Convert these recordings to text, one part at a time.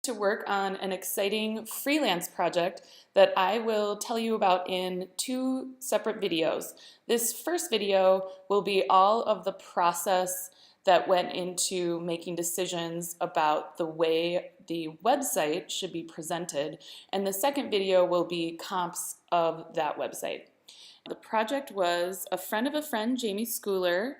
To work on an exciting freelance project that I will tell you about in two separate videos. This first video will be all of the process that went into making decisions about the way the website should be presented, and the second video will be comps of that website. The project was a friend of a friend, Jamie Schooler,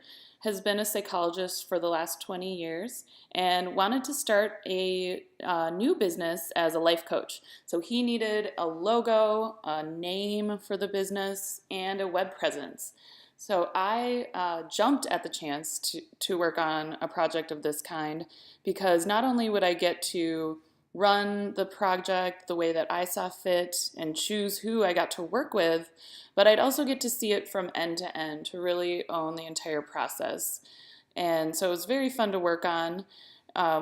has been a psychologist for the last 20 years and wanted to start a new business as a life coach. So he needed a logo, a name for the business, and a web presence. So I jumped at the chance to work on a project of this kind because not only would I get to run the project the way that I saw fit and choose who I got to work with, but I'd also get to see it from end to end to really own the entire process. And so it was very fun to work on.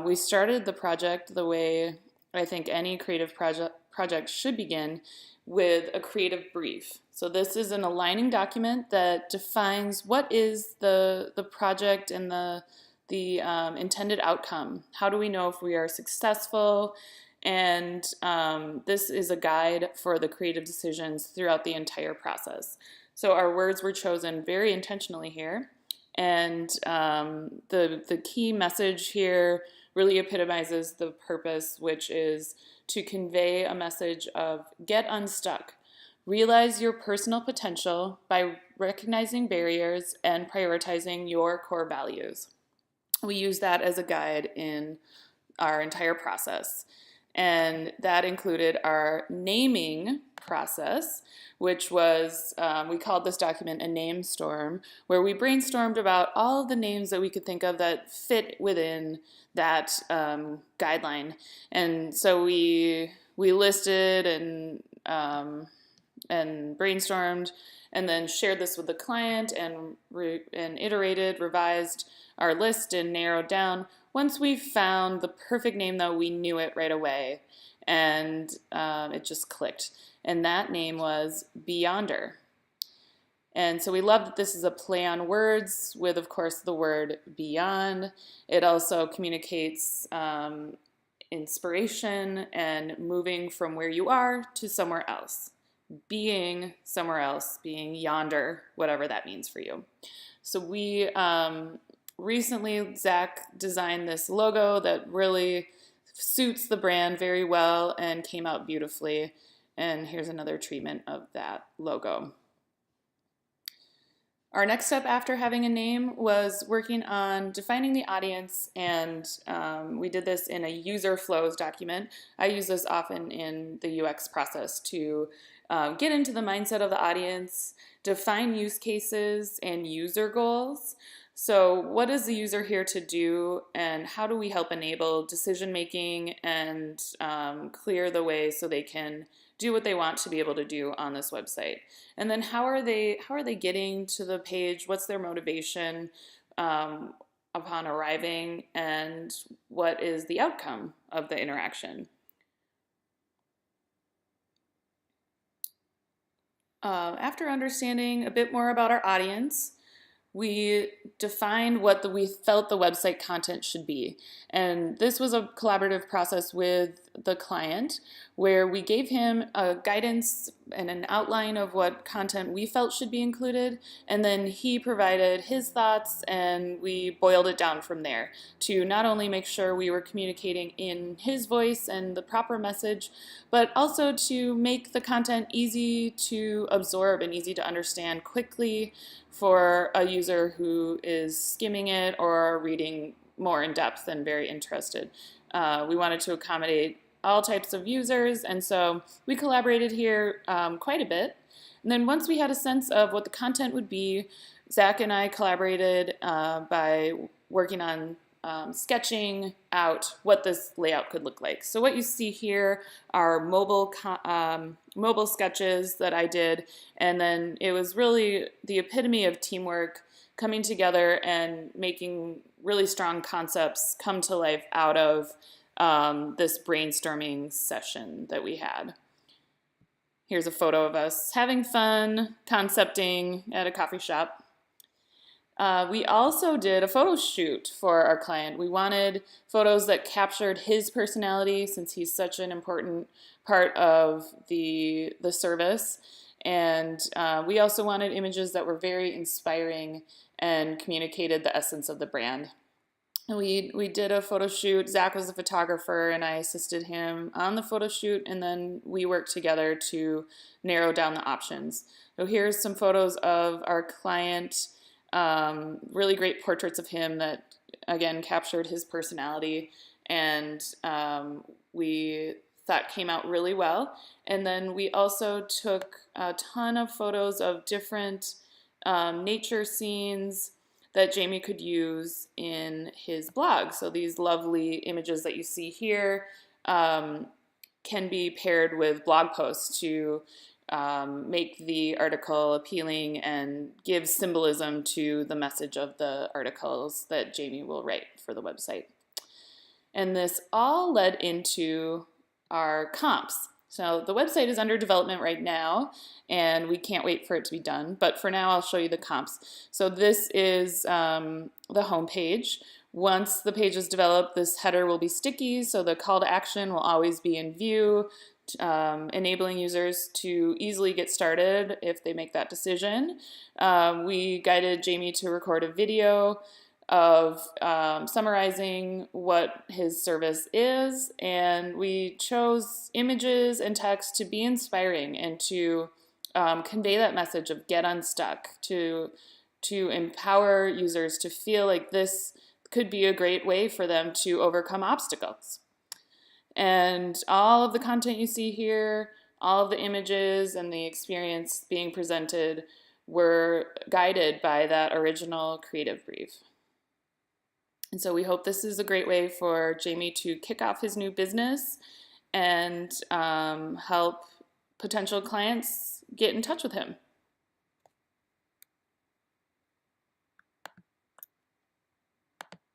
We started the project the way I think any creative project should begin, with a creative brief. So this is an aligning document that defines what is the project and the intended outcome. How do we know if we are successful? And this is a guide for the creative decisions throughout the entire process. So our words were chosen very intentionally here. And the key message here really epitomizes the purpose, which is to convey a message of get unstuck. Realize your personal potential by recognizing barriers and prioritizing your core values. We use that as a guide in our entire process. And that included our naming process, which was, we called this document a name storm, where we brainstormed about all of the names that we could think of that fit within that guideline. And so we listed and brainstormed, and then shared this with the client and iterated, revised our list and narrowed down. Once we found the perfect name, though, we knew it right away, and it just clicked. And that name was Yonder. And so we love that this is a play on words with, of course, the word beyond. It also communicates inspiration and moving from where you are to somewhere else. Being somewhere else, being yonder, whatever that means for you. So we recently, Zach designed this logo that really suits the brand very well and came out beautifully. And here's another treatment of that logo. Our next step after having a name was working on defining the audience, and we did this in a user flows document. I use this often in the UX process to get into the mindset of the audience, define use cases and user goals. So what is the user here to do, and how do we help enable decision making and clear the way so they can do what they want to be able to do on this website? And then how are they getting to the page? What's their motivation upon arriving, and what is the outcome of the interaction? After understanding a bit more about our audience, we defined what we felt the website content should be. And this was a collaborative process with the client, where we gave him a guidance and an outline of what content we felt should be included, and then he provided his thoughts, and we boiled it down from there to not only make sure we were communicating in his voice and the proper message, but also to make the content easy to absorb and easy to understand quickly for a user who is skimming it or reading more in depth and very interested. We wanted to accommodate all types of users, and so we collaborated here quite a bit. And then once we had a sense of what the content would be, Zach and I collaborated by working on sketching out what this layout could look like. So what you see here are mobile sketches that I did, and then it was really the epitome of teamwork coming together and making really strong concepts come to life out of this brainstorming session that we had. Here's a photo of us having fun concepting at a coffee shop. We also did a photo shoot for our client. We wanted photos that captured his personality since he's such an important part of the service. And we also wanted images that were very inspiring and communicated the essence of the brand. And we did a photo shoot. Zach was the photographer, and I assisted him on the photo shoot, and then we worked together to narrow down the options. So here's some photos of our client, really great portraits of him that, again, captured his personality, and we thought came out really well. And then we also took a ton of photos of different nature scenes that Jamie could use in his blog. So these lovely images that you see here can be paired with blog posts to make the article appealing and give symbolism to the message of the articles that Jamie will write for the website. And this all led into our comps. So the website is under development right now, and we can't wait for it to be done. But for now, I'll show you the comps. So this is the home page. Once the page is developed, this header will be sticky, so the call to action will always be in view, enabling users to easily get started if they make that decision. We guided Jamie to record a video of summarizing what his service is, and we chose images and text to be inspiring and to convey that message of get unstuck, to empower users to feel like this could be a great way for them to overcome obstacles. And all of the content you see here, all of the images and the experience being presented were guided by that original creative brief. And so we hope this is a great way for Jamie to kick off his new business and help potential clients get in touch with him.